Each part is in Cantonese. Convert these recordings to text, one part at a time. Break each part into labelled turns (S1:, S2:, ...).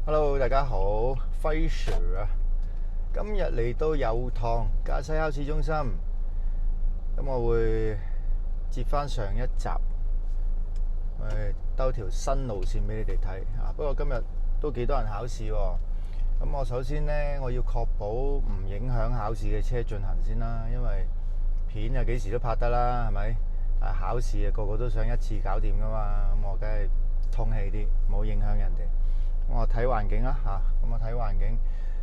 S1: Hello，大家好，輝 Sir 啊，今日嚟到油塘駕駛考試中心，咁我會接翻上一集，兜條新路線俾你哋睇啊。不過今日都幾多人考試喎，咁我首先呢，我要確保唔影響考試嘅車進行先啦，因為片啊幾時都拍得啦，係咪？但係考試啊個個都想一次搞掂噶嘛，咁我梗係通氣啲，冇影響人哋。我睇環境啦嚇，咁我睇環境。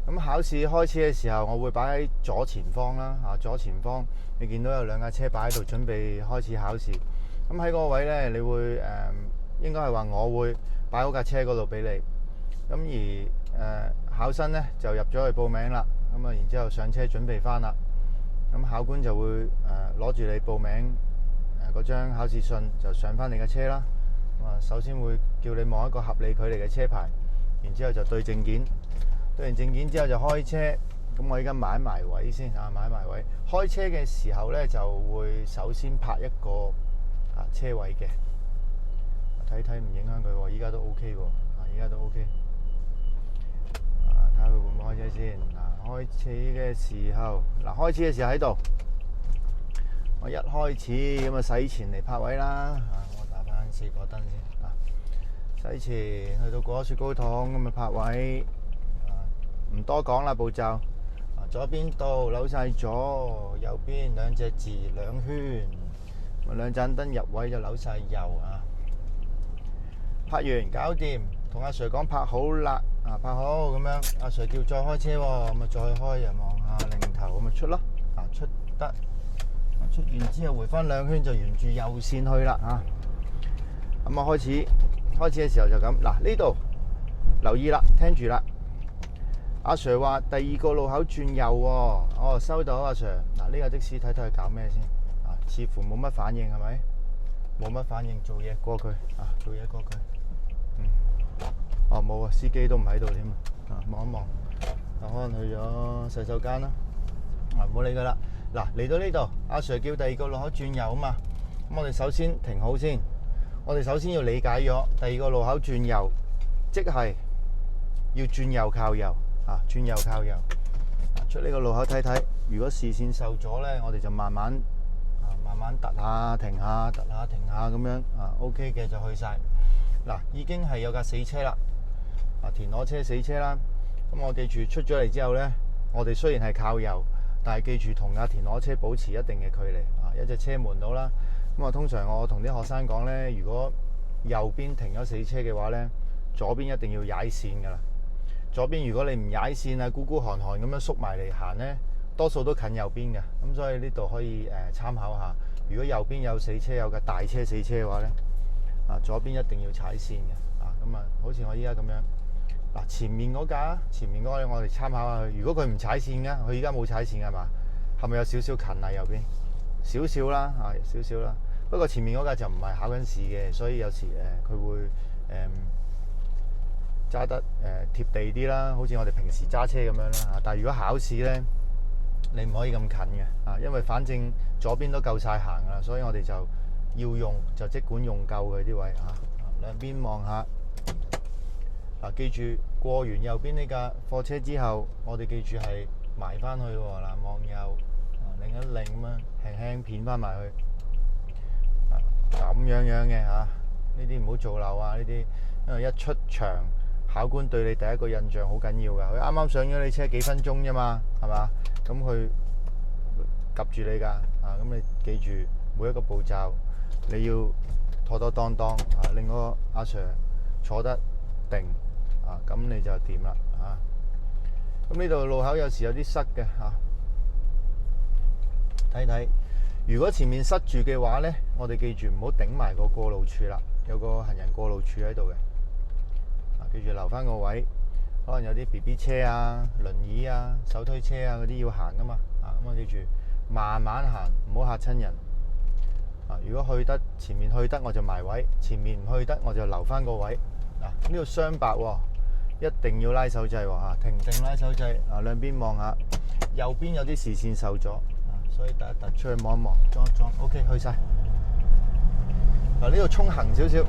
S1: 咁考試開始嘅時候，我會擺喺左前方啦嚇，左前方你見到有兩架車擺喺度，準備開始考試。咁喺嗰個位呢，你會應該係話我會擺好架車嗰度俾你。咁而考生呢，就入咗去報名啦。咁啊，然之後上車準備翻啦。咁考官就會攞住你報名嗰張考試信，就上翻你架車啦。首先會叫你望一個合理距離嘅車牌。然之後就對證件，對完證件之後就開車。咁我依家買埋位先嚇，買埋位。開車嘅時候呢，就會首先拍一個車位嘅，睇睇唔影響佢喎。依家都 OK 喎，依家都 OK。睇下佢會唔會開車先。開車嘅時候，開始嘅時候喺度。我一開始咁啊，駛前嚟拍位啦。我打翻4個燈先。駛前去到過咗雪糕筒咁啊，拍位，唔多講啦步驟。左邊道扭晒左，右邊兩隻字兩圈，兩盞燈入位就扭晒右啊。拍完搞掂，同阿 Sir 講拍好啦，拍好咁樣，阿 Sir 叫再開車喎，咁啊再開又望下擰頭咁啊出咯，出得，出完之後回翻兩圈就沿住右線去啦啊。咁啊開始嘅時候就咁，呢度留意啦，聽住啦。阿 Sir 話第二個路口轉右喎，哦收到阿 Sir。呢個的士睇睇佢搞咩先，似乎冇乜反應係咪？冇乜反應，做嘢過佢，做嘢過佢。冇啊，司機都唔喺度添啊，望一望，可能去咗洗手間啦。唔好理佢啦。嚟到呢度，阿 Sir 叫第二個路口轉右啊嘛，咁我哋首先停好先。我哋首先要理解咗第二個路口轉右，即係要轉右靠右，轉右靠右。出呢個路口睇睇，如果視線受阻呢，我哋就慢慢突下停下，突下停下咁樣，OK 嘅就去晒。已經係有架死車啦，田螺車死車啦。咁我記住出咗嚟之後呢，我哋雖然係靠右，但係記住同架田螺車保持一定嘅距離，一隻車門到啦。咁通常我同啲學生講呢，如果右邊停咗死車嘅話呢，左邊一定要踩線噶啦。左邊如果你唔踩線啊，孤孤寒寒咁樣縮埋嚟行呢，多數都近右邊嘅。咁所以呢度可以參考下。如果右邊有死車，有架大車死車嘅話呢，左邊一定要踩線嘅。咁好似我依家咁樣。前面嗰架，我哋參考下佢。如果佢唔踩線嘅，佢依家冇踩線嘅嘛，係咪有少少近啊？右邊少少啦，少少啦。不過前面嗰架就唔係考緊試嘅，所以有時佢會揸得貼地啲啦，好似我哋平時揸車咁樣啦。但係如果考試呢，你唔可以咁近嘅，因為反正左邊都夠晒行噶啦，所以我哋就要用就即管用夠佢啲位兩邊望下。記住過完右邊呢架貨車之後，我哋記住係埋翻去喎。望右，擰一擰咁樣，輕輕片翻埋去。咁樣嘅呢啲唔好做漏呢啲，因為一出場考官對你第一個印象好緊要噶。佢啱啱上咗你車幾分鐘啫嘛，係嘛？咁佢及住你噶，咁你記住每一個步驟你要妥妥當當，令個阿 Sir 坐得定，咁你就掂啦。咁呢度路口有時有啲塞嘅，睇睇。如果前面塞住嘅話呢，我哋記住唔好頂埋個過路處啦，有個行人過路處喺度嘅。記住留翻個位，可能有啲 BB 車啊、輪椅啊、手推車啊嗰啲要行噶嘛。咁我記住慢慢行，唔好嚇親人。如果去得前面去得我就埋位，前面唔去得我就留翻個位。呢度雙白喎，一定要拉手掣喎，停定拉手掣。兩邊望下，右邊有啲視線受阻。所以突一突出去望一望，裝一裝 ，OK 去晒。呢度衝行少少，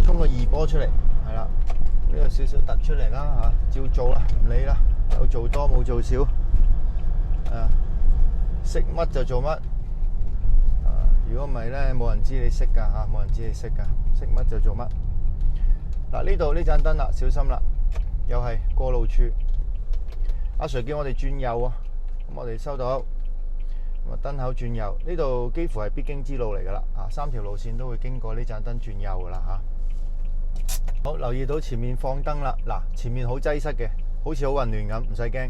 S1: 衝個二波出嚟，係啦。呢個少少突出嚟啦照做啦，唔理啦，有做多冇做少，識乜就做乜。如果唔係咧，冇人知你識噶冇人知你識噶，識乜就做乜。嗱，呢度呢盞燈啦，小心啦，又係過路處。阿 Sir 叫我哋轉右啊，咁我哋收到，咁啊燈口轉右，呢度幾乎係必經之路嚟噶啦，3條路線都會經過呢盞燈轉右噶啦好，留意到前面放燈啦，嗱，前面好擠塞嘅，好似好混亂咁，唔使驚，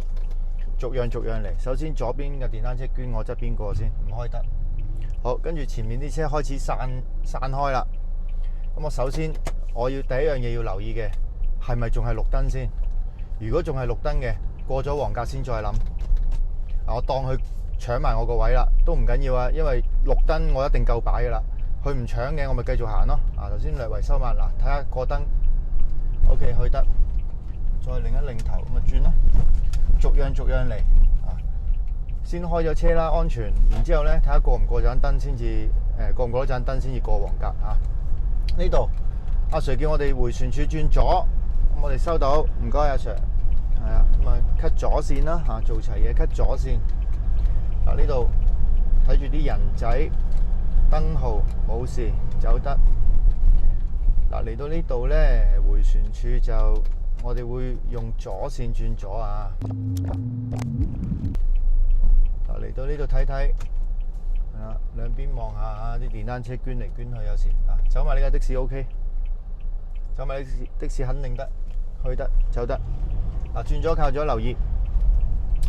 S1: 逐樣嚟。首先左邊嘅電單車捐我側邊過先，唔開得。好，跟住前面啲車開始散開啦。咁我首先我要第一樣嘢要留意嘅係咪仲係綠燈先？如果仲係綠燈嘅，過咗黃格先再諗。我當佢搶埋我個位啦，都唔緊要啊，因為綠燈我一定夠擺噶啦。佢唔搶嘅，我咪繼續行咯。頭先略為收慢，嗱，睇下過燈 ，OK 去得，再擰一擰頭咁咪轉咯，逐樣嚟。先開咗車啦，安全。然之後咧，睇下過唔過盞燈先至，過唔過咗盞燈先至過黃格呢度阿 Sir 叫我哋迴旋處轉左，咁我哋收到，唔該阿 Sir。係啊，咁啊 cut 左線啦做齊嘢 cut 左線。嗱，呢度睇住啲人仔，燈號冇事走得。嗱，嚟到呢度咧，迴旋處就我哋會用左線轉左啊。嚟到呢度睇睇，兩邊望下啲電單車捐嚟捐去，有時走埋呢架的士 OK， 走埋的士肯定得，去得走得。轉咗靠咗留意，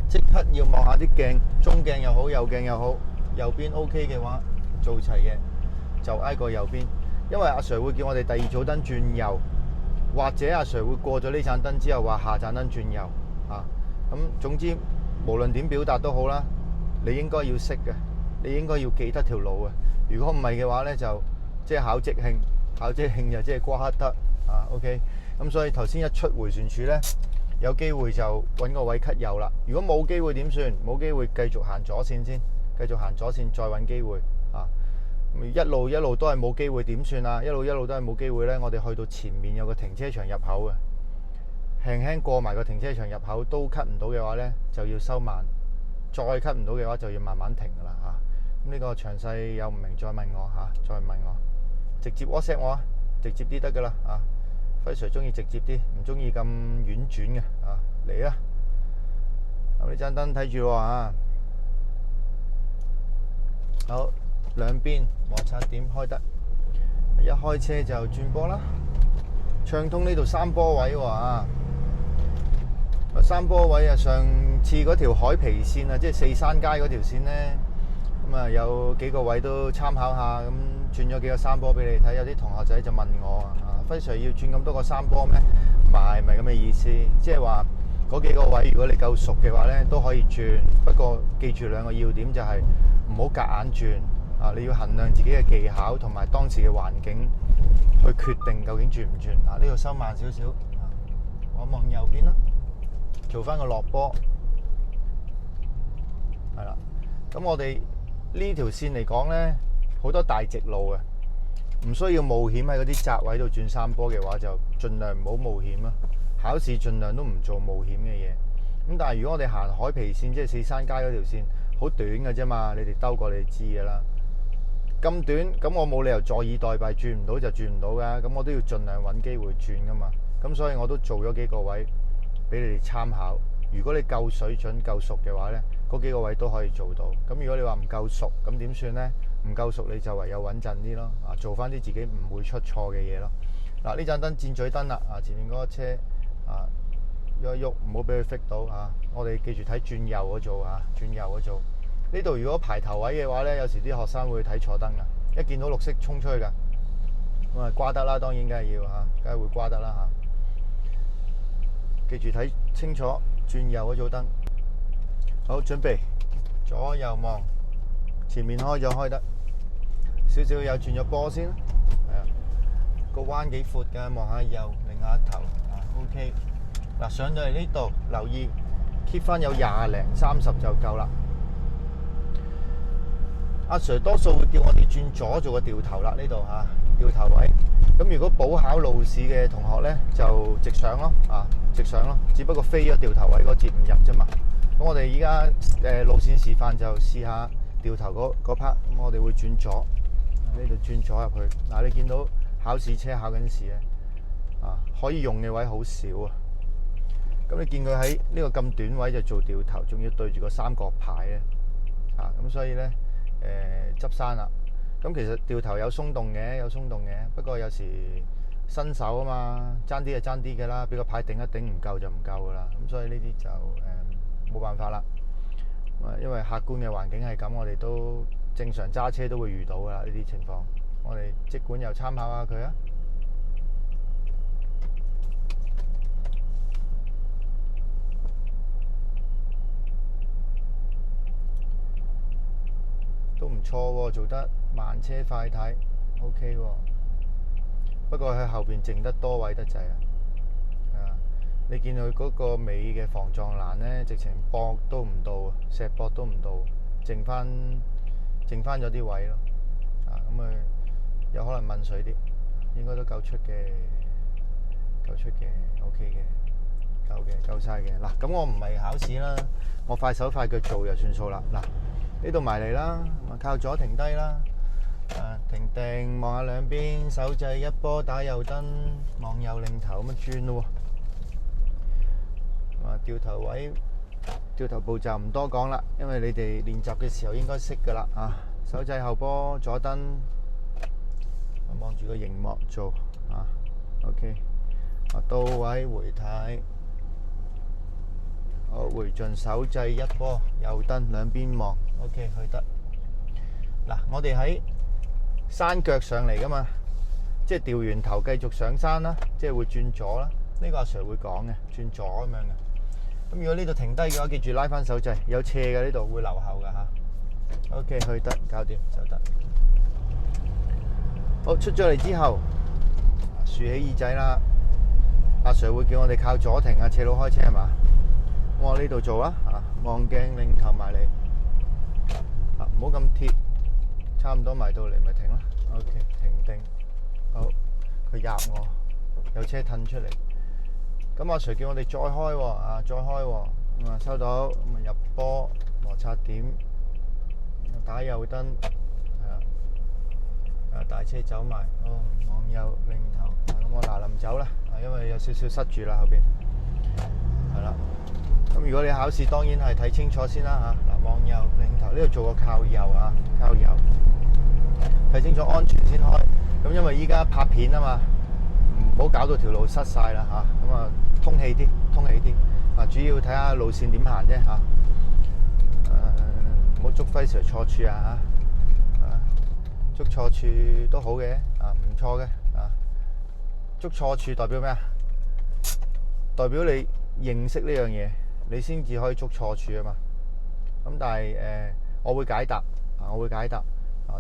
S1: 即刻要望下啲鏡，中鏡又好，右鏡又好，右邊 OK 嘅話做齊嘅就挨過右邊，因為阿 Sir 會叫我哋第二組燈轉右，或者阿 Sir 會過咗呢盞燈之後話下盞燈轉右咁總之無論點表達都好啦。你應該要識嘅，你應該要記得條路嘅。如果唔係嘅話咧，就即係考即興，考即興就即係瓜得OK。咁所以頭先一出迴旋處咧，有機會就揾個位 cut 右啦。如果冇機會點算？冇機會繼續行左線先，繼續行左線再揾機會一路都係冇機會點算啊？一路都係冇機會咧。我哋去到前面有個停車場入口嘅，輕輕過埋個停車場入口都 cut 唔到嘅話咧，就要收慢。再 cut 唔到嘅話，就要慢慢停噶啦咁呢個詳細有唔明再問我再問我，直接 WhatsApp 我直接啲得噶啦輝 Sir 中意直接啲，唔中意咁婉轉嘅嚟啦。咁呢盞燈睇住喎好，兩邊摩擦點開得，一開車就轉波啦，暢通呢度3波位喎3波位上次嗰條海皮線即係四山街嗰條線呢，咁有幾個位都參考下，咁轉咗幾個3波俾你睇。有啲同學仔就問我輝 Sir 要轉咁多個3波咩？唔係咁嘅意思，即係話嗰幾個位如果你夠熟嘅話呢，都可以轉。不過記住兩個要點就係唔好夾硬轉你要衡量自己嘅技巧同埋當時嘅環境去決定究竟轉唔轉。呢度收慢少少，我望右邊啦。做翻個落波，係啦。咁我哋呢條線嚟講呢，好多大直路嘅，唔需要冒險喺嗰啲窄位度轉3波嘅話，就盡量唔好冒險啦。考試盡量都唔做冒險嘅嘢。咁但係如果我哋行海皮線，即係四山街嗰條線，好短嘅啫嘛，你哋兜過你哋知㗎啦。咁短，咁我冇理由坐以待斃，轉唔到就轉唔到㗎。咁我都要盡量揾機會轉㗎嘛。咁所以我都做咗幾個位俾你哋參考。如果你夠水準夠熟嘅話呢，嗰幾個位都可以做到。咁如果你話唔夠熟，咁點算呢？唔夠熟你就唯有穩陣啲咯。做翻啲自己唔會出錯嘅嘢咯。嗱，呢盞燈箭嘴燈啦。前面嗰個車喐一喐，唔好俾佢 fit 到我哋記住睇轉右嗰組轉右嗰組。呢度如果排頭位嘅話呢，有時啲學生會睇錯燈噶，一見到綠色衝出去噶，咁瓜得啦，當然梗係要梗係會瓜得啦記住睇清楚轉右嗰組燈。好，準備左右望，前面開咗開得少少，有轉咗波先啦。個彎幾闊㗎，望下右，擰下頭OK。嗱，上到嚟呢度，留意 keep 翻有20零30就夠啦。阿 Sir 多數會叫我哋轉左做個掉頭啦，呢度掉頭位。咁如果補考路試嘅同學咧，就直上咯，直上咯，只不過飛咗掉頭位嗰節唔入啫嘛。咁我哋依家路線示範就試下掉頭嗰 part，咁我哋會轉左，呢度轉左入去。嗱，你見到考試車考緊試咧，可以用嘅位好少啊。咁你見佢喺呢個咁短位就做掉頭，仲要對住個三角牌咧，咁所以咧執生啦。咁其實掉頭有鬆動嘅，不過有時新手啊嘛，爭啲就爭啲嘅啦，俾個牌頂一頂唔夠就唔夠噶啦。咁所以呢啲就冇辦法啦。因為客觀嘅環境係咁，我哋都正常揸車都會遇到噶啦呢啲情況。我哋即管又參考下佢啊。都唔錯喎，做得慢車快睇 ，OK 喎。不過佢後邊剩得多位得滯啊！你見佢嗰個尾嘅防撞欄咧，直情駁都唔到，石駁都唔到，剩翻咗啲位咯。咁佢有可能問水啲，應該都夠出嘅，OK 嘅，夠晒嘅。嗱，咁我唔係考試啦，我快手快腳做就算數啦。嗱。呢度埋嚟啦，靠左停低啦，停定望下兩邊，手掣一波打右燈，望右擰頭咁樣轉咯喎。掉頭位、掉頭步驟唔多講啦，因為你哋練習嘅時候應該識噶啦。手掣後波左燈，望住個熒幕做OK。到位回睇。好，回盡手掣一波，右燈兩邊望 ，OK 去得。嗱，我哋喺山腳上嚟噶嘛，即係掉完頭繼續上山啦，即係會轉左啦。呢個阿 Sir 會講嘅，轉左咁樣嘅。咁如果呢度停低嘅話，記住拉翻手掣，有斜嘅呢度會留後㗎吓。OK 去得，搞掂就得。好，出咗嚟之後，豎起耳仔啦。阿 Sir 會叫我哋靠左停啊，斜路開車係嘛？我呢度做啊，望鏡擰頭埋嚟，唔好咁貼，差唔多埋到嚟咪停啦。OK， 停定，好，佢壓我，有車褪出嚟。咁阿 Sir 叫我哋再開喎，再開喎，咁收到，咁入波摩擦點，打右燈，大車走埋，望右擰頭，咁我嗱臨走啦，因為有少少塞住啦後邊，係啦。咁如果你考試，當然係睇清楚先啦嚇。嗱，望右擰頭，呢度做個靠右啊，靠右，睇清楚安全先開。咁因為依家拍片啊嘛，唔好搞到條路塞晒啦嚇。咁通氣啲。主要睇下路線點行啫嚇。唔好捉輝 Sir 錯處啊嚇。捉錯處都好嘅，唔錯嘅。捉錯處代表咩啊？代表你認識呢樣嘢。你先至可以捉錯處啊嘛，咁但係我會解答，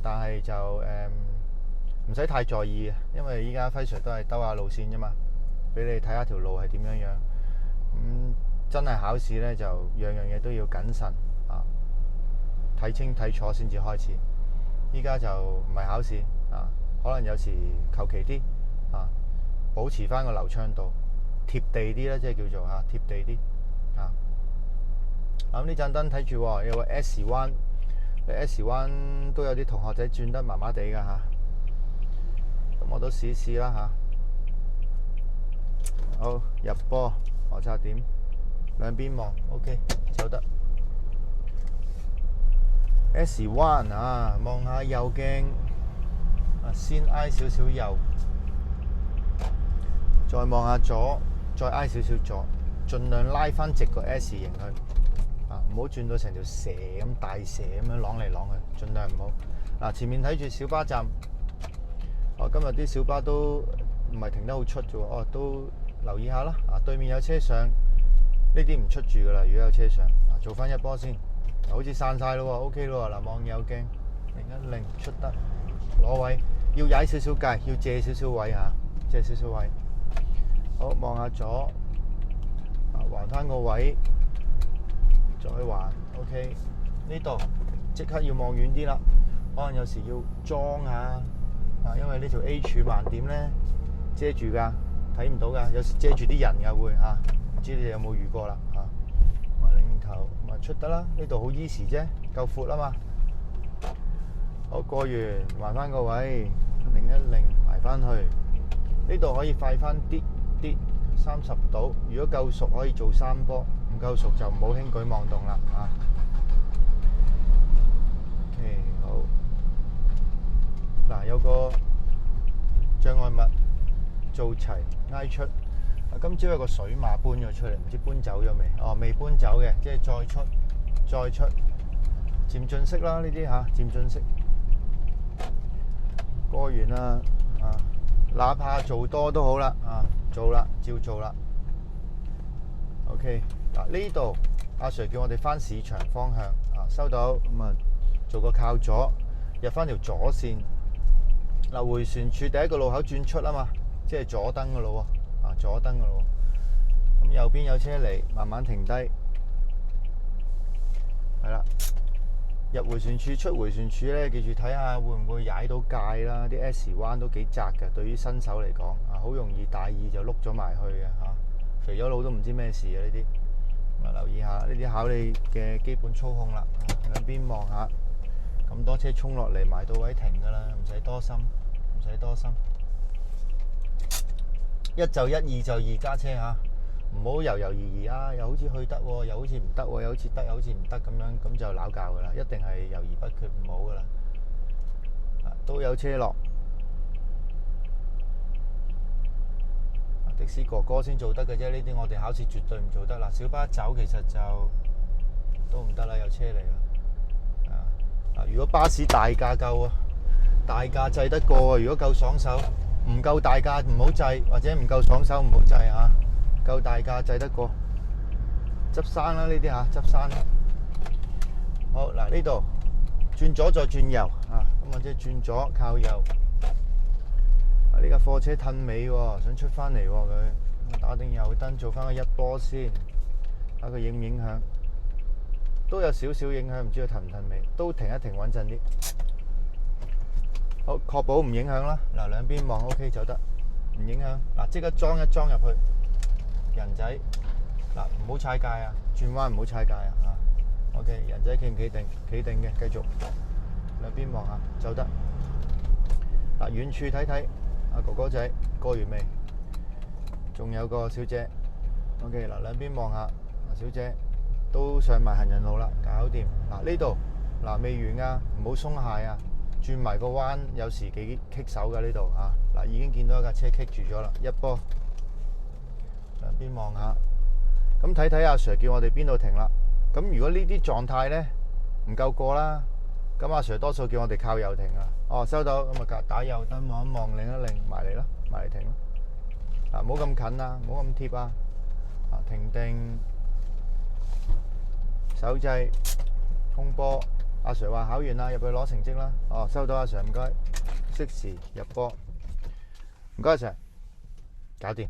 S1: 但係就唔使太在意嘅，因為依家輝 Sir 都係兜下路線啫嘛，俾你睇下條路係點樣。真係考試咧就樣嘢都要謹慎睇清睇楚先至開始。依家就唔係考試可能有時求其啲保持翻個流暢度，貼地啲咧，即係叫做貼地啲。咁呢盞燈睇住喎，有個 S 彎，S 彎都有啲同學仔轉得麻麻地噶嚇，咁我都試一試啦嚇。好，入波摩擦點，兩邊望 ，OK 走得。S 彎望下右鏡，先挨少少右，再望下左，再挨少少左，盡量拉翻直個 S 型去。唔好轉到成條蛇咁大蛇咁樣啷嚟啷去，盡量唔好。前面睇住小巴站，今日啲小巴都唔係停得好出啫喎，都留意下啦。對面有車上，呢啲唔出住噶啦。如果有車上，做翻一波先，好似散晒咯喎 ，OK 咯喎。望右鏡，擰一擰出得，攞位，要踩少少界，要借少少位嚇，借少少位。好，望下左，還翻個位。再還 OK， 呢度即刻要望遠啲啦，可能有時要裝下因為呢條 A 柱盲點咧遮住㗎，睇唔到㗎，有時遮住啲人㗎會嚇，唔知你哋有冇遇過啦嚇。咁啊擰頭咁啊出得啦，呢度好 easy 啫，夠闊啊嘛。好，過完還翻個位，擰一擰埋翻去，呢度可以快翻啲30度，如果夠熟可以做3波，唔夠熟就唔好輕舉妄動啦嚇。OK 好，嗱有個障礙物做齊挨出。今朝有個水馬搬咗出嚟，唔知搬走咗未？哦，未搬走嘅，即係再出，漸進式啦，呢啲嚇漸進式。過完啦，哪怕做多都好啦，做啦，照做啦。OK， 嗱呢度阿 Sir 叫我哋翻市場方向，收到咁啊，做個靠左，入翻條左線。嗱迴旋處第一個路口轉出啊嘛，即係左燈噶咯喎。左燈噶咯，咁右邊有車嚟，慢慢停低，係啦。入迴旋處出迴旋處咧，記住睇下會唔會踩到界啦。啲 S 彎都幾窄嘅，對於新手嚟講，好容易大意就碌咗埋去嘅嚇。肥咗腦都唔知咩事嘅呢啲，留意下呢啲考你嘅基本操控啦。兩邊望下，咁多車衝落嚟，埋到位停噶啦，唔使多心，唔使多心。一就一，二就二，揸車嚇，唔好猶猶豫豫啊！又好似去得喎，又好似唔得喎，又好似得，又好似唔得咁樣，咁就鬧交噶啦！一定係猶豫不決，唔好噶啦。都有車落，的士哥哥先做得嘅啫，呢啲我哋考試絕對唔做得啦。小巴走其實就都唔得啦，有車嚟啦。如果巴士大架夠啊，大架制得過啊，如果夠爽手。唔夠大架唔好制，或者唔夠爽手唔好制嚇。夠大架制得過，執生啦呢啲嚇，執生啦。好嗱，呢度轉左再轉右咁或者轉左靠右。呢架貨車褪尾喎，想出翻嚟喎佢，打定右燈做翻個一波先，睇佢影唔影響，都有少少影響，唔知佢褪唔褪尾，都停一停穩陣啲。好，確保唔影響啦。嗱，兩邊望 OK 就得，唔影響。嗱，即刻裝一裝入去，人仔嗱唔好踩界啊，轉彎唔好踩界啊。OK， 人仔企唔企定？企定嘅，繼續兩邊望下就得。嗱，遠處睇睇，阿哥哥仔過完未？仲有個小姐。OK， 嗱兩邊望下，小姐都上埋行人路啦，搞掂。嗱呢度嗱未完啊，唔好鬆懈啊。轉埋個彎，有時幾棘手㗎呢度嚇。嗱，已經見到一架車棘住咗啦，一波。兩邊望下，咁睇睇阿 Sir 叫我哋邊度停啦。咁如果呢啲狀態咧唔夠過啦，咁阿 Sir 多數叫我哋靠右停啊。哦，收到，咁啊打右燈望一望，擰一擰，埋嚟啦，埋嚟停啦。嗱，唔好咁近啊，唔好咁貼啊。停定，手掣，空波。阿 Sir 話考完啦，入去攞成績啦。哦，收到阿 Sir，唔該，適時入波，唔該阿 Sir，搞掂。